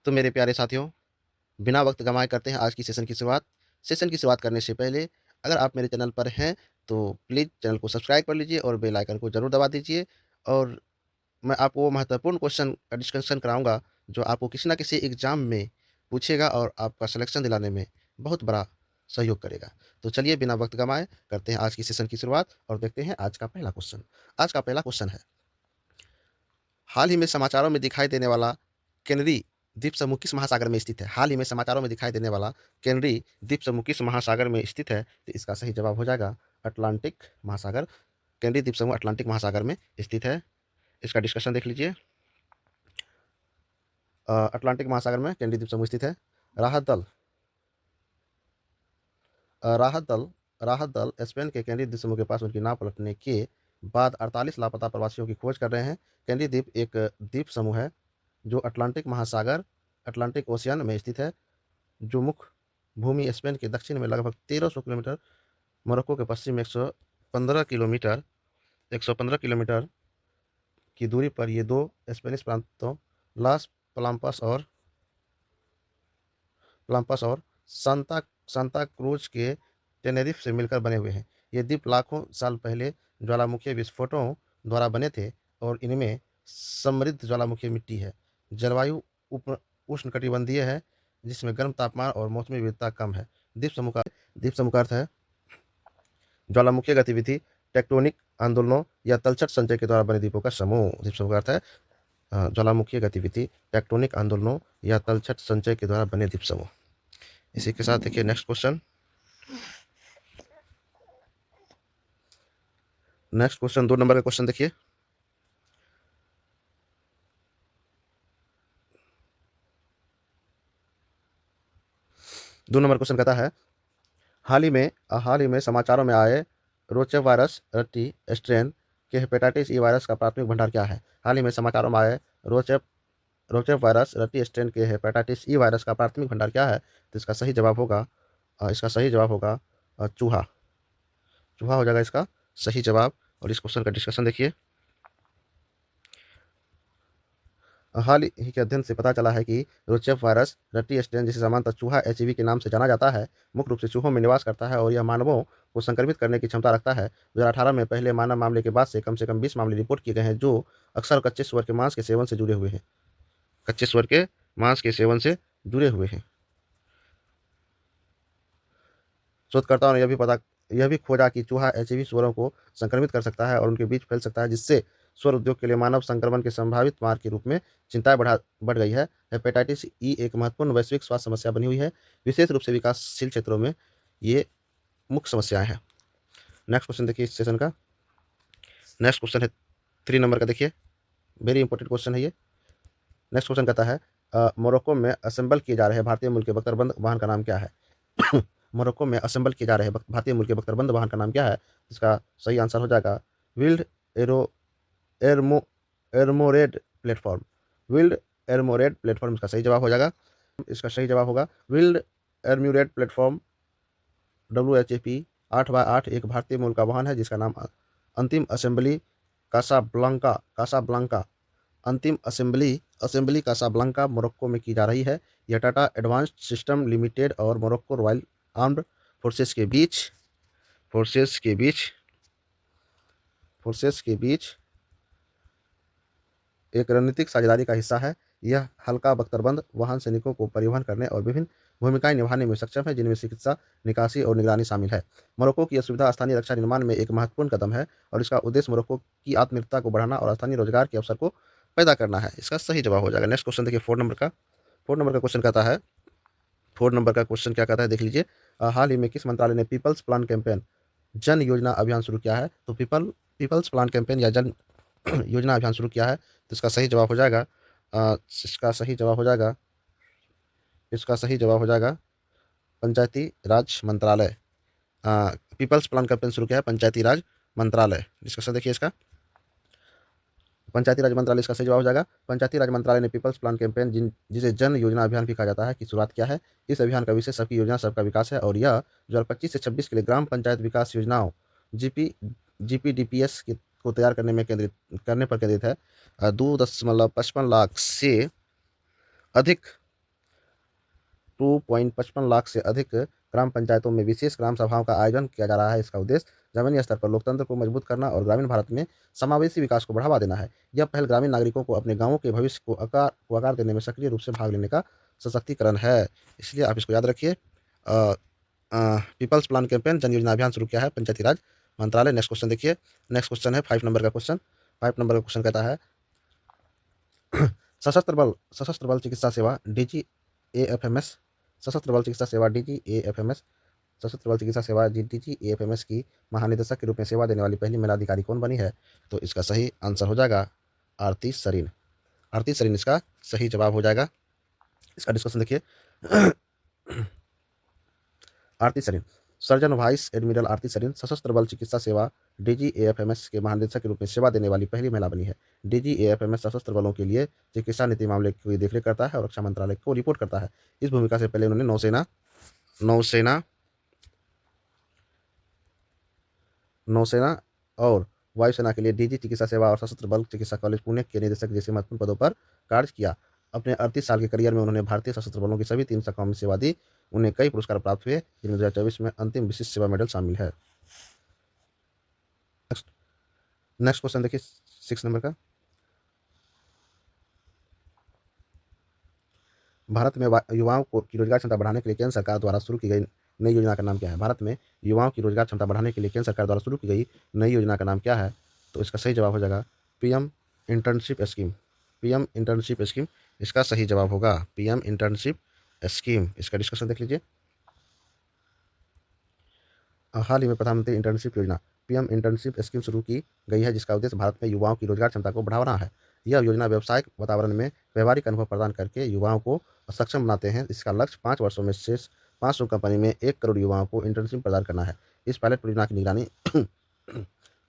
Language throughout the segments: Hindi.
तो मेरे प्यारे साथियों, बिना वक्त गंवाए करते हैं आज की सेशन की शुरुआत। सेशन की शुरुआत करने से पहले अगर आप मेरे चैनल पर हैं, तो प्लीज़ चैनल को सब्सक्राइब कर लीजिए और बेल आइकन को ज़रूर दबा दीजिए। और मैं आपको वो महत्वपूर्ण क्वेश्चन का डिस्कशन कराऊँगा, जो आपको किसी न किसी एग्ज़ाम में पूछेगा और आपका सिलेक्शन दिलाने में बहुत बड़ा सहयोग करेगा। तो चलिए बिना वक्त गंवाए करते हैं आज की सेशन की शुरुआत और देखते हैं आज का पहला क्वेश्चन। आज का पहला क्वेश्चन है, हाल ही में समाचारों में दिखाई देने वाला केनरी द्वीप समूह किस महासागर में स्थित है? हाल ही में समाचारों में दिखाई देने वाला केनरी द्वीप समूह किस महासागर में स्थित है? तो इसका सही जवाब हो जाएगा अटलांटिक महासागर। केनरी द्वीप समूह अटलांटिक महासागर में स्थित है। इसका डिस्कशन देख लीजिए। अटलांटिक महासागर में केनरी द्वीप समूह स्थित है। राहत दल राहत दल राहत दल स्पेन के केनरी द्वीप समूह के पास उनकी नाव पलटने के बाद 48 लापता प्रवासियों की खोज कर रहे हैं। केनरी द्वीप एक द्वीप समूह है जो अटलांटिक महासागर, अटलांटिक ओशियन में स्थित है, जो मुख्य भूमि स्पेन के दक्षिण में लगभग 1300 किलोमीटर, मोरक्को के पश्चिम में 115 किलोमीटर की दूरी पर ये दो स्पेनिश प्रांतों लास पलाम्पस और सांता सांता क्रूज के टेनेरिफ से मिलकर बने हुए हैं। ये द्वीप लाखों साल पहले ज्वालामुखीय विस्फोटों द्वारा बने थे और इनमें समृद्ध ज्वालामुखीय मिट्टी है। जलवायु उप उष्णकटिबंधीय है, जिसमें गर्म तापमान और मौसमी विविधता कम है। द्वीप समूह का अर्थ है ज्वालामुखीय गतिविधि, टेक्टोनिक आंदोलनों या तलछट संचय के द्वारा बने द्वीपों का समूह। द्वीप समूह का अर्थ है ज्वालामुखीय गतिविधि, टेक्टोनिक आंदोलनों या तलछट संचय के द्वारा बने द्वीप समूह। इसी के साथ देखिए next question. Next question 2 number का क्वेश्चन देखिए। दो नंबर क्वेश्चन कहता है, हाल ही में समाचारों में आए रोचक वायरस रट्टी स्ट्रेन के हेपेटाइटिस ई वायरस का प्राथमिक भंडार क्या है? हाल ही में समाचारों में आए रोचक रोचक वायरस रट्टी स्ट्रेन के हेपेटाइटिस ई वायरस का प्राथमिक भंडार क्या है? तो इसका सही जवाब होगा चूहा। चूहा हो जाएगा इसका सही जवाब। और इस क्वेश्चन का डिस्कशन देखिए। हाल ही के अध्ययन से पता चला है कि रोचक वायरस रट्टी स्ट्रेन, जिसे सामान्यतः चूहा एचईवी के नाम से जाना जाता है, मुख्य रूप से चूहों में निवास करता है और यह मानवों को संक्रमित करने की क्षमता रखता है। 2018 में पहले मानव मामले के बाद से कम 20 मामले रिपोर्ट किए गए हैं, जो अक्सर कच्चे सुअर के मांस के सेवन से जुड़े हुए हैं। कच्चे सुअर के मांस के सेवन से जुड़े हुए हैं। शोधकर्ताओं ने यह भी खोजा कि चूहा एचआईवी सुअरों को संक्रमित कर सकता है और उनके बीच फैल सकता है, जिससे सुअर उद्योग के लिए मानव संक्रमण के संभावित मार्ग के रूप में चिंताएं बढ़ गई है। हेपेटाइटिस ई एक महत्वपूर्ण वैश्विक स्वास्थ्य समस्या बनी हुई है, विशेष रूप से विकासशील क्षेत्रों में ये मुख्य समस्याएं हैं। नेक्स्ट क्वेश्चन देखिए इस सेशन का। नेक्स्ट क्वेश्चन है 3 नंबर का। देखिए वेरी इंपॉर्टेंट क्वेश्चन है ये। नेक्स्ट क्वेश्चन कहता है, मोरक्को में असेंबल किए जा रहे भारतीय मूल के बख्तरबंद वाहन का नाम क्या है? मोरक्को में असेंबल किए जा रहे भारतीय मूल के बख्तरबंद वाहन का नाम क्या है? इसका सही आंसर हो जाएगा विल्ड एरो एर्मो armoured platform. Wheeled armoured platform इसका सही जवाब हो जाएगा। इसका सही जवाब होगा विल्ड एर्म्यूरेड प्लेटफॉर्म। WHAP 8x8 एक भारतीय मूल का वाहन है, जिसका नाम अंतिम असेंबली कासाब्लांका कासाब्लांका अंतिम असेंबली कासाब्लांका मोरक्को में की जा रही है। यह टाटा एडवांस्ड सिस्टम लिमिटेड और मोरक्को रॉयल आर्म्ड फोर्सेस के बीच फोर्सेस के बीच फोर्सेस के बीच एक रणनीतिक साझेदारी का हिस्सा है। यह हल्का बख्तरबंद वाहन सैनिकों को परिवहन करने और विभिन्न भूमिकाएं निभाने में सक्षम है, जिनमें चिकित्सा, निकासी और निगरानी शामिल है। मोरक्को की यह सुविधा स्थानीय रक्षा निर्माण में एक महत्वपूर्ण कदम है और इसका उद्देश्य मोरक्को की आत्मनिर्भरता को बढ़ाना और स्थानीय रोजगार के अवसर को पैदा करना है। इसका सही जवाब हो जाएगा। नेक्स्ट क्वेश्चन देखिए 4 नंबर का क्वेश्चन कहता है 4 नंबर का क्वेश्चन क्या कहता है देख लीजिए। हाल ही में किस मंत्रालय ने पीपल्स प्लान कैंपेन जन योजना अभियान शुरू किया है? तो पीपल्स प्लान कैंपेन या जन योजना अभियान शुरू किया है। तो इसका सही जवाब हो जाएगा इसका सही जवाब हो जाएगा इसका सही जवाब हो जाएगा पंचायती राज मंत्रालय। पीपल्स प्लान कैंपेन शुरू किया है पंचायती राज मंत्रालय। डिस्कशन देखिए इसका। पंचायती राज मंत्रालय इसका सही जवाब हो जाएगा। पंचायती राज मंत्रालय ने पीपल्स प्लान कैंपेन, जिसे जन योजना अभियान भी कहा जाता है, की शुरुआत किया है। इस अभियान का विषय सबकी योजना सबका विकास है और यह 2025 से 26 के लिए ग्राम पंचायत विकास योजनाओं GPDPS को तैयार करने पर केंद्रित है। 2.55 लाख से अधिक 2.55 लाख से अधिक ग्राम पंचायतों में विशेष ग्राम सभाओं का आयोजन किया जा रहा है। इसका उद्देश्य जमीनी स्तर पर लोकतंत्र को मजबूत करना और ग्रामीण भारत में समावेशी विकास को बढ़ावा देना है। यह पहल ग्रामीण नागरिकों को अपने गांवों के भविष्य को आकार देने में सक्रिय रूप से भाग लेने का सशक्तिकरण है। इसलिए आप इसको याद रखिए। पीपल्स प्लान कैंपेन जन योजना अभियान शुरू किया है पंचायती राज मंत्रालय। नेक्स्ट क्वेश्चन देखिए। नेक्स्ट क्वेश्चन है 5 नंबर का क्वेश्चन। 5 नंबर का क्वेश्चन कहता है सशस्त्र बल चिकित्सा सेवा DGAFMS सशस्त्र बल चिकित्सा सेवा DGAFMS सशस्त्र बल चिकित्सा सेवा DGAFMS की महानिदेशक के रूप में सेवा देने वाली पहली महिला अधिकारी कौन बनी है? तो इसका सही आंसर हो जाएगा आरती सरीन। आरती सरीन इसका सही जवाब हो जाएगा। इसका डिस्कशन देखिए। आरती सरीन सर्जन वाइस एडमिरल आरती सरीन सशस्त्र बल चिकित्सा सेवा DGAFMS के महानिदेशक के रूप में सेवा देने वाली पहली महिला बनी है। DGAFMS सशस्त्र बलों के लिए चिकित्सा नीति मामले की देखरेख करता है और रक्षा मंत्रालय को रिपोर्ट करता है। इस भूमिका से पहले उन्होंने नौसेना और वायुसेना के लिए DG चिकित्सा सेवा और सशस्त्र बल चिकित्सा कॉलेज पुणे के निदेशक जैसे महत्वपूर्ण पदों पर कार्य किया। अपने 38 साल के करियर में उन्होंने भारतीय सशस्त्र बलों की सभी 3 शाखाओं में सेवा दी। उन्हें कई पुरस्कार प्राप्त हुए, जिनमें 2024 में अंतिम विशिष्ट सेवा मेडल शामिल है। नेक्स्ट क्वेश्चन देखिए 6 नंबर का। भारत में युवाओं की रोजगार क्षमता बढ़ाने के लिए केंद्र सरकार द्वारा शुरू की गई नई योजना का नाम क्या है? भारत में युवाओं की रोजगार क्षमता बढ़ाने के लिए केंद्र सरकार द्वारा शुरू की गई नई योजना का नाम क्या है? तो इसका सही जवाब हो जाएगा PM internship scheme. PM internship scheme इसका सही जवाब होगा। PM internship scheme. इसका डिस्कशन देख लीजिए। हाल ही में प्रधानमंत्री इंटर्नशिप योजना PM इंटर्नशिप स्कीम शुरू की गई है, जिसका उद्देश्य भारत में युवाओं की रोजगार क्षमता को बढ़ाना है। यह योजना व्यावसायिक वातावरण में व्यवहारिक अनुभव प्रदान करके युवाओं को सक्षम बनाते हैं। इसका लक्ष्य 5 वर्षों में शेष 500 कंपनी में 1 करोड़ युवाओं को इंटर्नशिप प्रदान करना है। इस पायलट परियोजना की निगरानी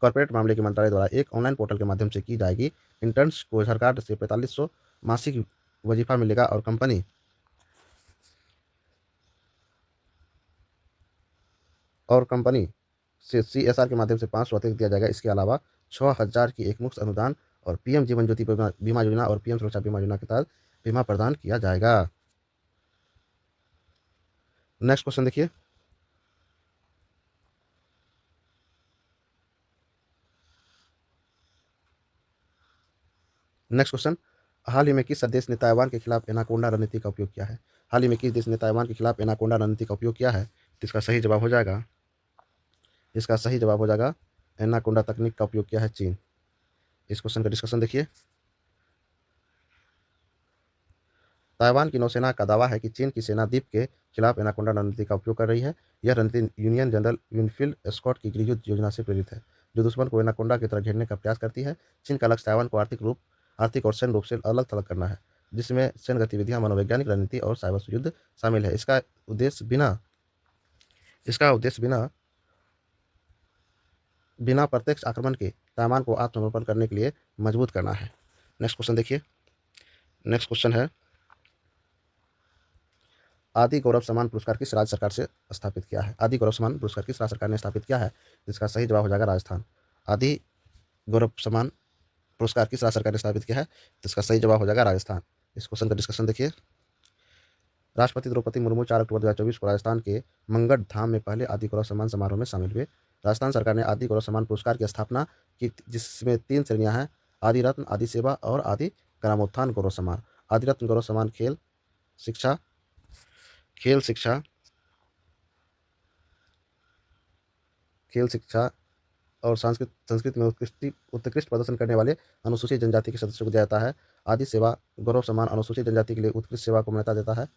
कॉर्पोरेट मामले के मंत्रालय द्वारा एक ऑनलाइन पोर्टल के माध्यम से की जाएगी। इंटर्न्स को सरकार से 4500 मासिक वजीफा मिलेगा और कंपनी से CSR के माध्यम से 500 अतिरिक्त दिया जाएगा। इसके अलावा 6000 की एक मुफ्त अनुदान और PM जीवन ज्योति बीमा योजना और PM सुरक्षा बीमा योजना के तहत बीमा प्रदान किया जाएगा। नेक्स्ट क्वेश्चन देखिए। नेक्स्ट क्वेश्चन, हाल ही में किस देश ने ताइवान के खिलाफ एनाकोंडा रणनीति का उपयोग किया है? हाल ही में किस देश ने ताइवान के खिलाफ एनाकोंडा रणनीति का उपयोग किया है? तो इसका सही जवाब हो जाएगा एनाकोंडा तकनीक का उपयोग किया है चीन। इस क्वेश्चन का डिस्कशन देखिए। ताइवान की नौसेना का दावा है कि चीन की सेना द्वीप के खिलाफ एनाकोंडा रणनीति का उपयोग कर रही है। यह रणनीति यूनियन जनरल विनफील्ड स्कॉट की गृहयुद्ध योजना से प्रेरित है, जो दुश्मन को एनाकोंडा की तरह घेरने का प्रयास करती है। चीन का लक्ष्य ताइवान को आर्थिक और सैन्य रूप से अलग थलग करना है, जिसमें सैन्य गतिविधियां, मनोवैज्ञानिक रणनीति और साइबर युद्ध शामिल है। इसका उद्देश्य बिना प्रत्यक्ष आक्रमण के ताइवान को आत्मसमर्पण करने के लिए मजबूत करना है। नेक्स्ट क्वेश्चन देखिए। नेक्स्ट क्वेश्चन है, आदि गौरव सम्मान पुरस्कार किस राज्य सरकार से स्थापित किया है? आदि गौरव सम्मान पुरस्कार किस राज्य सरकार ने स्थापित किया है? इसका सही जवाब हो जाएगा राजस्थान। आदि गौरव सम्मान पुरस्कार किस राज्य सरकार ने स्थापित किया है? तो इसका सही जवाब हो जाएगा राजस्थान। इस क्वेश्चन का डिस्कशन देखिए। राष्ट्रपति द्रौपदी मुर्मू 4 अक्टूबर 2024 को राजस्थान के मंगढ़ धाम में पहले आदि गौरव सम्मान समारोह में शामिल हुए। राजस्थान सरकार ने आदि गौरव सम्मान पुरस्कार की स्थापना की, जिसमें 3 श्रेणियां हैं: आदि रत्न, आदि सेवा और आदि ग्रामोत्थान गौरव सम्मान। आदि रत्न गौरव सम्मान खेल शिक्षा और संस्कृत में उत्कृष्ट प्रदर्शन करने वाले अनुसूचित जनजाति के सदस्यों को दिया जाता है। आदि सेवा गौरव सम्मान अनुसूचित जनजाति के लिए उत्कृष्ट सेवा को मान्यता देता है।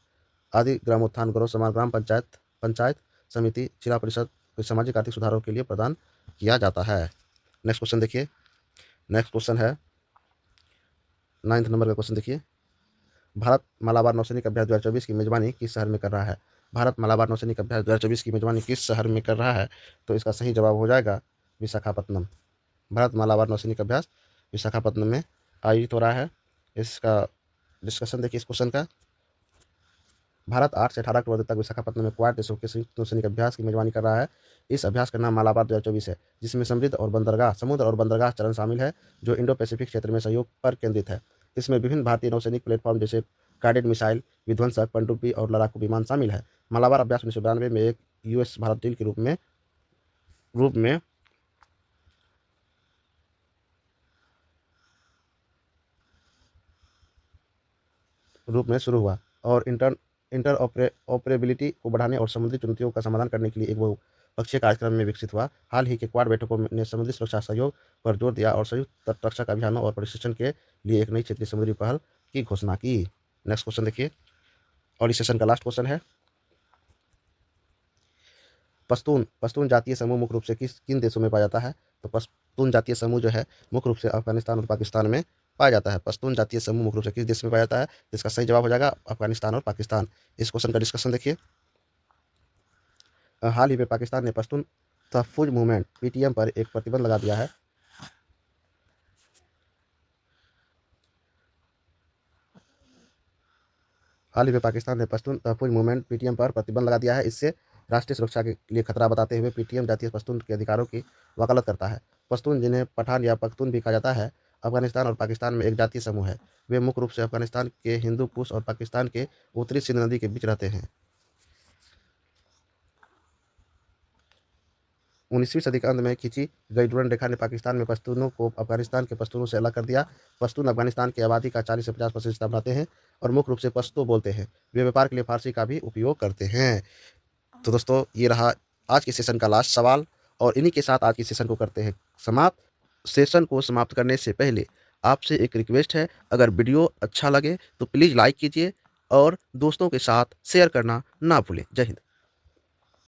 आदि ग्रामोत्थान गौरव सम्मान ग्राम पंचायत समिति, जिला परिषद के सामाजिक आर्थिक सुधारों के लिए प्रदान किया जाता है। नेक्स्ट क्वेश्चन देखिए। नेक्स्ट क्वेश्चन है 9 नंबर का क्वेश्चन देखिए। भारत मालाबार नौसैनिक अभ्यास 2024 की मेजबानी किस शहर में कर रहा है? भारत मालाबार नौसैनिक अभ्यास 2024 की मेजबानी किस शहर में कर रहा है? तो इसका सही जवाब हो जाएगा विशाखापत्तनम। भारत मालाबार नौसैनिक अभ्यास विशाखापत्तनम में आयोजित हो रहा है। इसका डिस्कशन देखिए। इस क्वेश्चन का, भारत 8 से 18 अक्टूबर तक विशाखापत्तनम में क्वाड देशों के संयुक्त नौसैनिक अभ्यास की मेजबानी कर रहा है। इस अभ्यास का नाम मालाबार 2024 है, जिसमें समुद्र और बंदरगाह चरण शामिल है, जो इंडो पैसिफिक क्षेत्र में सहयोग पर केंद्रित है। इसमें विभिन्न भारतीय नौसैनिक प्लेटफॉर्म जैसे गाइडेड मिसाइल, विध्वंसक, पनडुब्बी और लड़ाकू विमान शामिल है। मालाबार अभ्यास 1992 में एक यूएस भारत डील के रूप में शुरू हुआ और इंटरऑपरेबिलिटी को बढ़ाने और समुद्री चुनौतियों का समाधान करने के लिए एक बहुपक्षीय कार्यक्रम में विकसित हुआ। हाल ही के क्वाड बैठकों ने समुद्री सुरक्षा सहयोग पर जोर दिया और संयुक्त तटरक्षक अभियानों और प्रशिक्षण के लिए एक नई क्षेत्रीय समुद्री पहल की घोषणा की। नेक्स्ट क्वेश्चन देखिए, और इस सेशन का लास्ट क्वेश्चन है, पश्तून पश्तून जातीय समूह मुख्य रूप से किन देशों में पाया जाता है? तो पश्तून जातीय समूह जो है मुख्य रूप से अफगानिस्तान और पाकिस्तान में पाया जाता है। पश्तून जातीय समूह मुख्य रूप से किस देश में पाया जाता है? इसका सही जवाब हो जाएगा अफगानिस्तान और पाकिस्तान। इस क्वेश्चन का डिस्कशन देखिए। हाल ही में पाकिस्तान ने पश्तून तहफ़्फ़ुज़ मूवमेंट पीटीएम पर एक प्रतिबंध लगा दिया है। हाल ही में पाकिस्तान ने पश्तून तहफ़्फ़ुज़ मूवमेंट पीटीएम पर प्रतिबंध लगा दिया है। इससे राष्ट्रीय सुरक्षा के लिए खतरा बताते हुए पीटीएम जातीय पश्तून के अधिकारों की वकालत करता है। पश्तून, जिन्हें पठान या पख्तून भी कहा जाता है, अफगानिस्तान और पाकिस्तान में एक जातीय समूह है। वे मुख्य रूप से अफगानिस्तान के हिंदू कुश और पाकिस्तान के उत्तरी सिंध नदी के बीच रहते हैं। 19वीं सदी के अंत में खींची गई डूरन रेखा ने पाकिस्तान में पश्तूनों को अफगानिस्तान के पश्तूनों से अलग कर दिया। पश्तून अफगानिस्तान की आबादी का 40 से 50% हिस्सा बनाते हैं और मुख्य रूप से पश्तो बोलते हैं। वे व्यापार के लिए फारसी का भी उपयोग करते हैं। तो दोस्तों, ये रहा आज के सेशन का लास्ट सवाल और इन्हीं के साथ आज के सेशन को करते हैं समाप्त। सेशन को समाप्त करने से पहले आपसे एक रिक्वेस्ट है, अगर वीडियो अच्छा लगे तो प्लीज़ लाइक कीजिए और दोस्तों के साथ शेयर करना ना भूलें। जय हिंद।